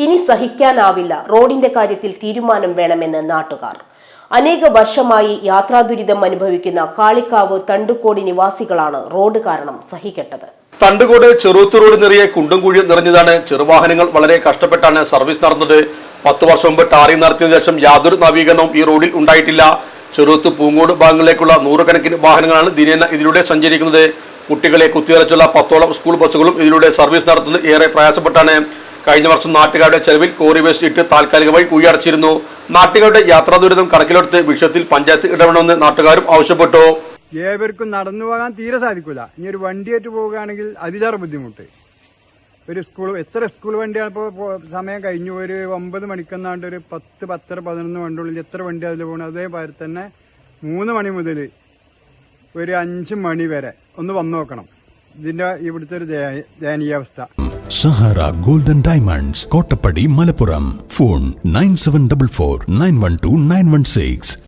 ഇനി സഹിക്കാനാവില്ല, റോഡിന്റെ കാര്യത്തിൽ തീരുമാനം വേണമെന്ന് നാട്ടുകാർ. അനേക വർഷമായി യാത്രാദുരിതം അനുഭവിക്കുന്ന കാളിക്കാവ് തണ്ടുകോടി നിവാസികളാണ് റോഡ് കാരണം സഹിക്കട്ടത്. തണ്ടുകോട് ചെറുത്ത് റോഡ് നിറയെ കുണ്ടും കുഴിയും നിറഞ്ഞതാണ്. ചെറുവാഹനങ്ങൾ വളരെ കഷ്ടപ്പെട്ടാണ് സർവീസ് നടന്നത്. 10 വർഷം മുമ്പ് ടാറിംഗ് നടത്തിയ ശേഷം യാതൊരു നവീകരണവും ഈ റോഡിൽ ഉണ്ടായിട്ടില്ല. ചെറുത്ത് പൂങ്ങോട് ഭാഗങ്ങളിലേക്കുള്ള നൂറുകണക്കിന് വാഹനങ്ങളാണ് ദിനേന ഇതിലൂടെ സഞ്ചരിക്കുന്നത്. കുട്ടികളെ കുത്തിയിറച്ചുള്ള 10ഓളം സ്കൂൾ ബസ്സുകളും ഇതിലൂടെ സർവീസ് നടത്തുന്നത് ഏറെ പ്രയാസപ്പെട്ടാണ്. കഴിഞ്ഞ വർഷം നാട്ടുകാരുടെ ചെലവിൽ കോറി വേസ്റ്റ് ഇട്ട് താൽക്കാലികമായി കുഴിയടച്ചിരുന്നു. നാട്ടുകാരുടെ യാത്രാ ദുരിതം കണക്കിലെടുത്ത് വിഷയത്തിൽ പഞ്ചായത്ത് ഇടപെടണമെന്ന് നാട്ടുകാരും ആവശ്യപ്പെട്ടു. ഏവർക്കും നടന്നു പോകാൻ തീരെ സാധിക്കില്ല. ഇനി ഒരു വണ്ടിയായിട്ട് പോവുകയാണെങ്കിൽ അതിലേറെ ബുദ്ധിമുട്ട്. ഒരു എത്ര സ്കൂൾ വണ്ടിയാണ് ഇപ്പോൾ സമയം കഴിഞ്ഞു. ഒരു 9 മണിക്കെന്നാണ്ട് ഒരു 10, 10:30, 11 വണ്ടിയുള്ളിൽ എത്ര വണ്ടി അതിൽ പോകണം. അതേപോലെ തന്നെ 3 മണി മുതൽ ഒരു 5 മണി വരെ ഒന്ന് വന്നു നോക്കണം. ഇതിന്റെ ഇവിടുത്തെ ഒരു ദയനീയാവസ്ഥ. Sahara golden diamonds, Kottappadi, Malappuram. Phone 9744 912 916.